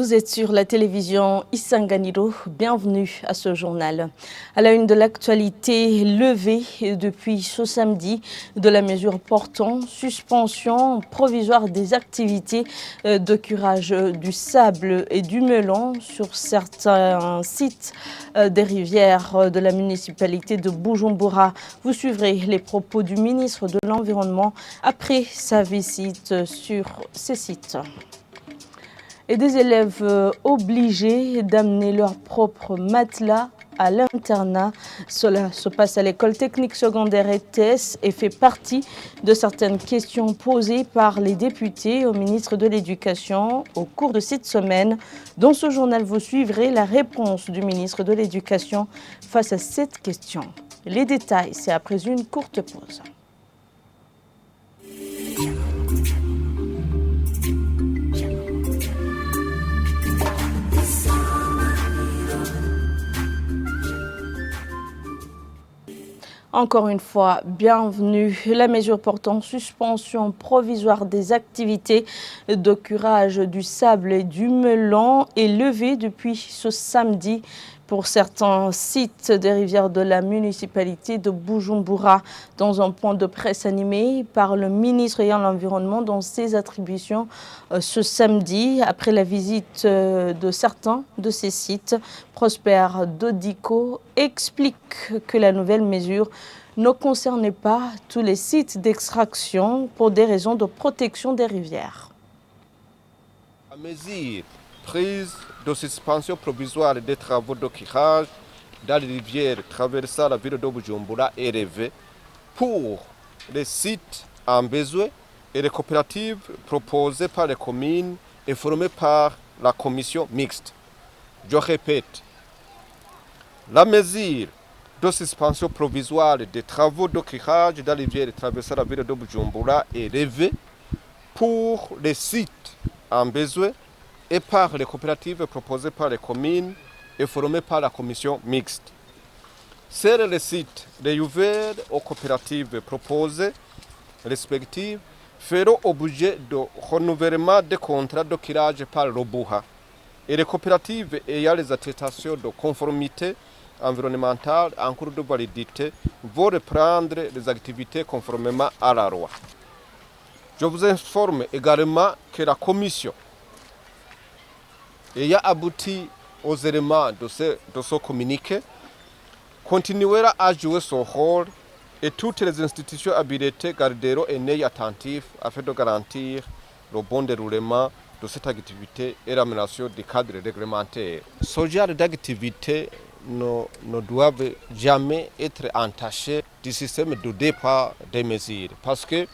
Vous êtes sur la télévision Isanganiro, bienvenue à ce journal. À la une de l'actualité, levée depuis ce samedi de la mesure portant suspension provisoire des activités de curage du sable et du melon sur certains sites des rivières de la municipalité de Bujumbura. Vous suivrez les propos du ministre de l'Environnement après sa visite sur ces sites. Et des élèves obligés d'amener leur propre matelas à l'internat. Cela se passe à l'école technique secondaire ETS et fait partie de certaines questions posées par les députés au ministre de l'Éducation au cours de cette semaine. Dans ce journal, vous suivrez la réponse du ministre de l'Éducation face à cette question. Les détails, c'est après une courte pause. Encore une fois, bienvenue. La mesure portant suspension provisoire des activités de curage du sable et du melon est levée depuis ce samedi pour certains sites des rivières de la municipalité de Bujumbura. Dans un point de presse animé par le ministre ayant l'environnement dans ses attributions ce samedi, après la visite de certains de ces sites, Prosper Dodico explique que la nouvelle mesure ne concernait pas tous les sites d'extraction pour des raisons de protection des rivières. La mesure prise de suspension provisoire des travaux de curage dans les rivières traversant la ville de Bujumbura est levée pour les sites en besoin et les coopératives proposées par les communes et formées par la commission mixte. Je répète, la mesure de suspension provisoire des travaux de curage dans les rivières traversant la ville de Bujumbura est levée pour les sites en besoin et par les coopératives proposées par les communes et formées par la commission mixte. Seuls les sites réouverts aux coopératives proposées respectives feront objet de renouvellement des contrats de curage par l'OBUHA et les coopératives ayant les attestations de conformité environnementale en cours de validité vont reprendre les activités conformément à la loi. Je vous informe également que la commission ayant abouti aux éléments de ce communiqué continuera à jouer son rôle et toutes les institutions habilitées garderont un œil attentif afin de garantir le bon déroulement de cette activité et l'amélioration du cadre réglementaire. Ce genre d'activité ne doivent jamais être entachés du système de départ des mesures parce que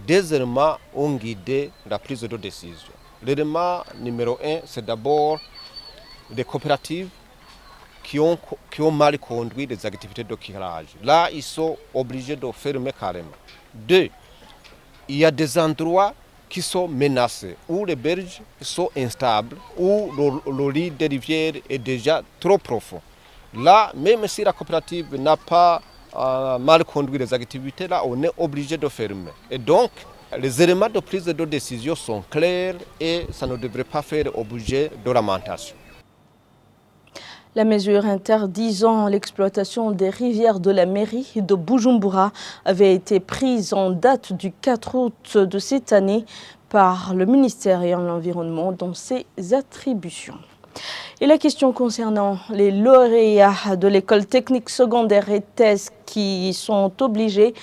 des éléments ont guidé la prise de décision. L'élément numéro 1, c'est d'abord les coopératives qui ont mal conduit les activités de curage. Là, ils sont obligés de fermer carrément. 2, il y a des endroits qui sont menacés, où les berges sont instables, où le lit des rivières est déjà trop profond. Là, même si la coopérative n'a pas mal conduit les activités, là, on est obligé de fermer. Et donc, les éléments de prise de décision sont clairs et ça ne devrait pas faire objet de lamentation. La mesure interdisant l'exploitation des rivières de la mairie de Bujumbura avait été prise en date du 4 août de cette année par le ministère de l'Environnement dans ses attributions. Et la question concernant les lauréats de l'école technique secondaire ETS qui sont obligés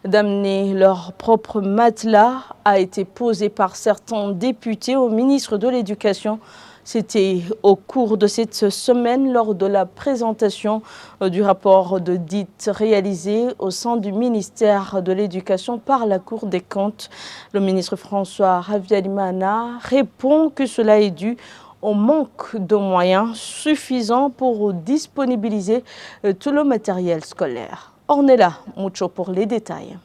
d'amener leur propre matelas a été posée par certains députés au ministre de l'Éducation. C'était au cours de cette semaine lors de la présentation du rapport d'audit réalisé au sein du ministère de l'Éducation par la Cour des comptes. Le ministre François Ravalomanana répond que cela est dû au manque de moyens suffisants pour disponibiliser tout le matériel scolaire. Ornella Mucho pour les détails.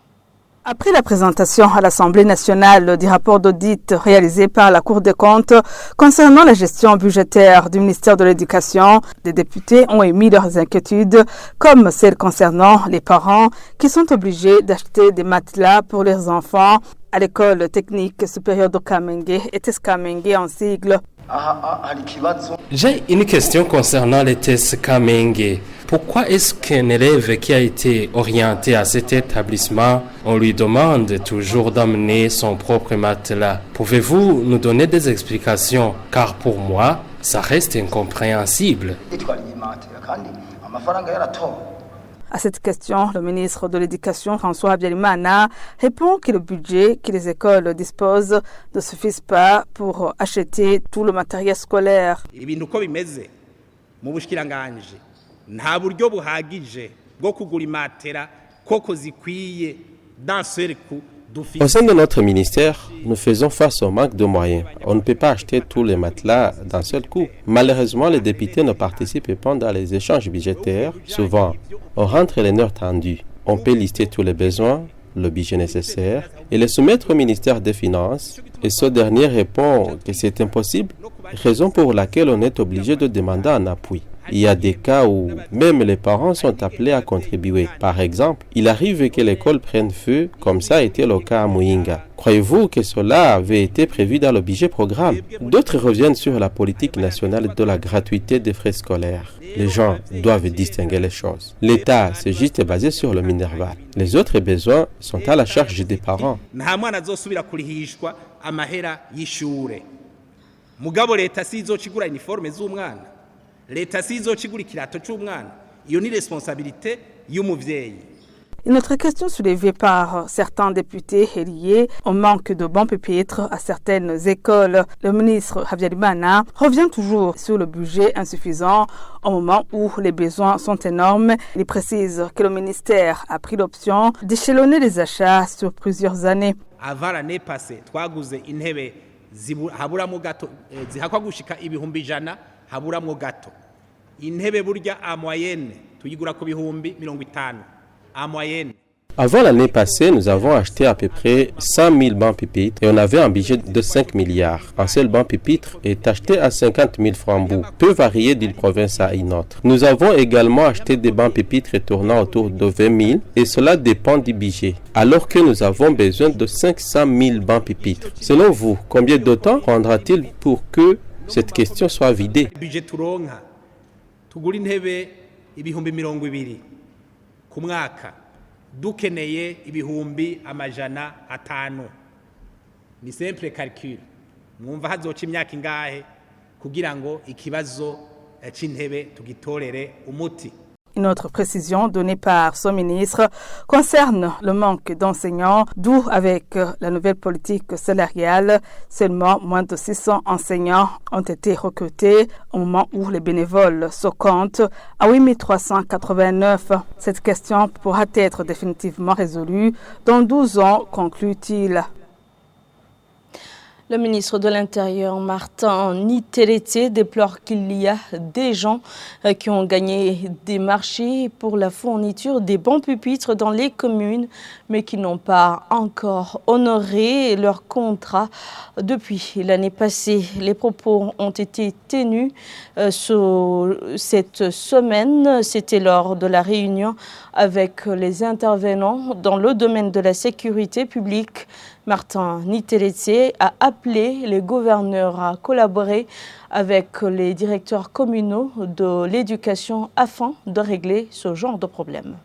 Après la présentation à l'Assemblée nationale du rapport d'audit réalisé par la Cour des comptes concernant la gestion budgétaire du ministère de l'Éducation, les députés ont émis leurs inquiétudes, comme celles concernant les parents qui sont obligés d'acheter des matelas pour leurs enfants à l'école technique supérieure de Kamenge et Teskamenge en sigle. J'ai une question concernant les tests Kamenge. Pourquoi est-ce qu'un élève qui a été orienté à cet établissement, on lui demande toujours d'amener son propre matelas? Pouvez-vous nous donner des explications? Car pour moi, ça reste incompréhensible. À cette question, le ministre de l'Éducation, François Habyarimana, répond que le budget que les écoles disposent ne suffit pas pour acheter tout le matériel scolaire. nta buryo buhagije bwo kugura imatera koko zikwiye dans ce coup. Au sein de notre ministère, nous faisons face au manque de moyens. On ne peut pas acheter tous les matelas d'un seul coup. Malheureusement, les députés ne participent pas dans les échanges budgétaires. Souvent, on rentre les nerfs tendus. On peut lister tous les besoins, le budget nécessaire, et les soumettre au ministère des Finances. Et ce dernier répond que c'est impossible, raison pour laquelle on est obligé de demander un appui. Il y a des cas où même les parents sont appelés à contribuer. Par exemple, il arrive que l'école prenne feu, comme ça a été le cas à Muyinga. Croyez-vous que cela avait été prévu dans le budget programme? D'autres reviennent sur la politique nationale de la gratuité des frais scolaires. Les gens doivent distinguer les choses. L'État, c'est juste basé sur le minerval. Les autres besoins sont à la charge des parents. Leta sizocigura ikirato c'umwana iyo ni responsabilité y'umuvyeyi. Une autre question soulevée par certains députés est liée au manque de bons pupitres à certaines écoles. Le ministre Habyarimana revient toujours sur le budget insuffisant au moment où les besoins sont énormes. Il précise que le ministère a pris l'option d'échelonner les achats sur plusieurs années. Avant l'année passée, twaguze intebe haburamo gato zihakwa gushika ibihumbi ijana haburamwo gato. Intebe burya a moyenne tuyigura ku bihumbi 50 a moyenne. Avant l'année passée, nous avons acheté à peu près 100 000 bancs pupitres et on avait un budget de 5 milliards. Un seul banc pupitre est acheté à 50 000 francs bout, peut varier d'une province à une autre. Nous avons également acheté des bancs pupitres tournant autour de 20 000 et cela dépend du budget. Alors que nous avons besoin de 500 000 bancs pupitres. Selon vous, combien de temps prendra-t-il pour que cette question soit vidée? Budget turonka tugura intebe ibihumbi 200 ku mwaka dukeneye ibihumbi amajana 5. Ni simple calcul. Mwumva hazoca imyaka ingahe kugira ngo ikibazo c'intebe tugitorere umuti. Une autre précision donnée par son ministre concerne le manque d'enseignants, d'où avec la nouvelle politique salariale, seulement moins de 600 enseignants ont été recrutés au moment où les bénévoles se comptent à 8 389. Cette question pourra être définitivement résolue dans 12 ans, conclut-il. Le ministre de l'Intérieur, Martin Niteretse, déplore qu'il y a des gens qui ont gagné des marchés pour la fourniture des bons pupitres dans les communes, mais qui n'ont pas encore honoré leur contrat depuis l'année passée. Les propos ont été tenus cette semaine. C'était lors de la réunion avec les intervenants dans le domaine de la sécurité publique. Martin Niteretse a appelé les gouverneurs à collaborer avec les directeurs communaux de l'éducation afin de régler ce genre de problème.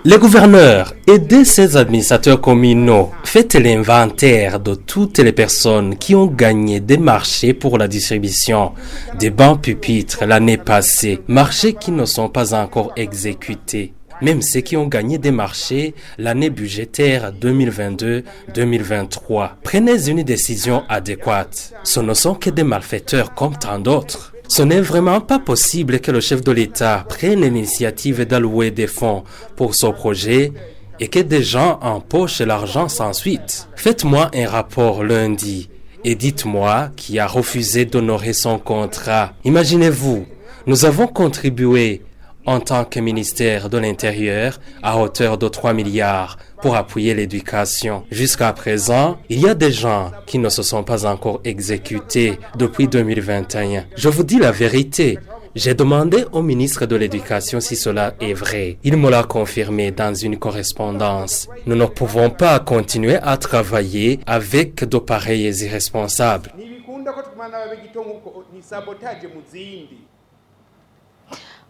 Les gouverneurs, aidez ces administrateurs communaux. Faites l'inventaire de toutes les personnes qui ont gagné des marchés pour la distribution des bancs pupitres l'année passée, marchés qui ne sont pas encore exécutés. Même ceux qui ont gagné des marchés l'année budgétaire 2022-2023. Prenez une décision adéquate. Ce ne sont que des malfaiteurs comme tant d'autres. Ce n'est vraiment pas possible que le chef de l'État prenne l'initiative d'allouer des fonds pour ce projet et que des gens empochent l'argent sans suite. Faites-moi un rapport lundi et dites-moi qui a refusé d'honorer son contrat. Imaginez-vous, nous avons contribué en tant que ministère de l'Intérieur à hauteur de 3 milliards pour appuyer l'éducation. Jusqu'à présent, il y a des gens qui ne se sont pas encore exécutés depuis 2021. Je vous dis la vérité, J'ai demandé au ministre de l'Éducation si cela est vrai. Il me l'a confirmé dans une correspondance. Nous ne pouvons pas continuer à travailler avec de pareils irresponsables.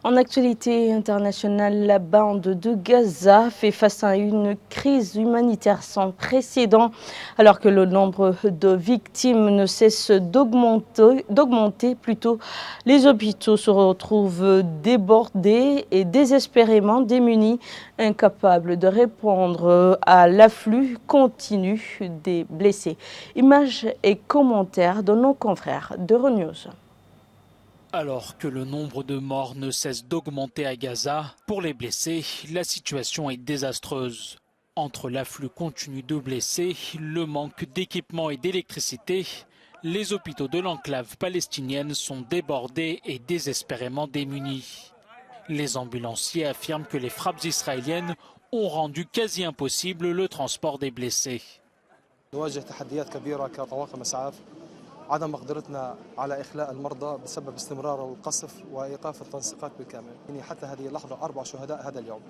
En actualité internationale, la bande de Gaza fait face à une crise humanitaire sans précédent, alors que le nombre de victimes ne cesse d'augmenter. Plutôt, les hôpitaux se retrouvent débordés et désespérément démunis, incapables de répondre à l'afflux continu des blessés. Images et commentaires de nos confrères d'Euronews. Alors que le nombre de morts ne cesse d'augmenter à Gaza, pour les blessés, la situation est désastreuse. Entre l'afflux continu de blessés, le manque d'équipement et d'électricité, les hôpitaux de l'enclave palestinienne sont débordés et désespérément démunis. Les ambulanciers affirment que les frappes israéliennes ont rendu quasi impossible le transport des blessés. عدم مقدرتنا على إخلاء المرضى بسبب استمرار القصف وإيقاف التنسيقات بالكامل. يعني حتى هذه اللحظة 4 شهداء هذا اليوم.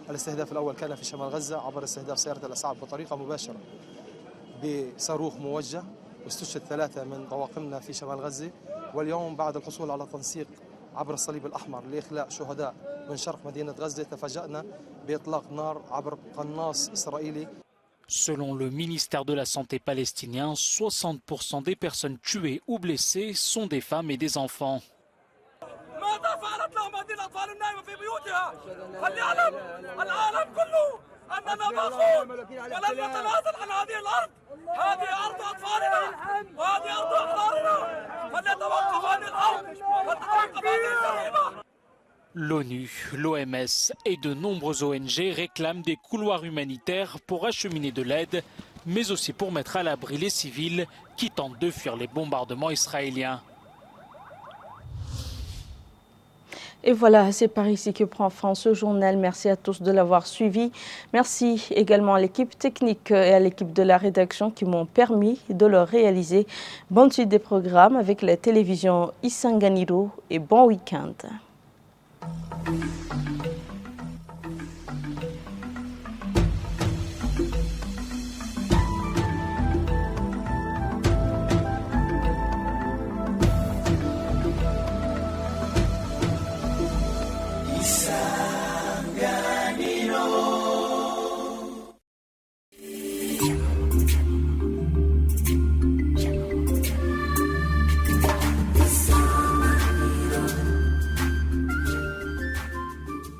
الاستهداف الأول كان في شمال غزة عبر استهداف سيارة الإسعاف بطريقة مباشرة بصاروخ موجه، واستشهد 3 من طواقمنا في شمال غزة. واليوم بعد الحصول على تنسيق عبر الصليب الأحمر لإخلاء شهداء من شرق مدينة غزة تفاجأنا بإطلاق نار عبر قناص إسرائيلي. Selon le ministère de la Santé palestinien, 60% des personnes tuées ou blessées sont des femmes et des enfants. L'ONU, l'OMS et de nombreuses ONG réclament des couloirs humanitaires pour acheminer de l'aide, mais aussi pour mettre à l'abri les civils qui tentent de fuir les bombardements israéliens. Et voilà, c'est par ici que prend fin ce journal. Merci à tous de l'avoir suivi. Merci également à l'équipe technique et à l'équipe de la rédaction qui m'ont permis de le réaliser. Bonne suite des programmes avec la télévision Isanganiro et bon week-end.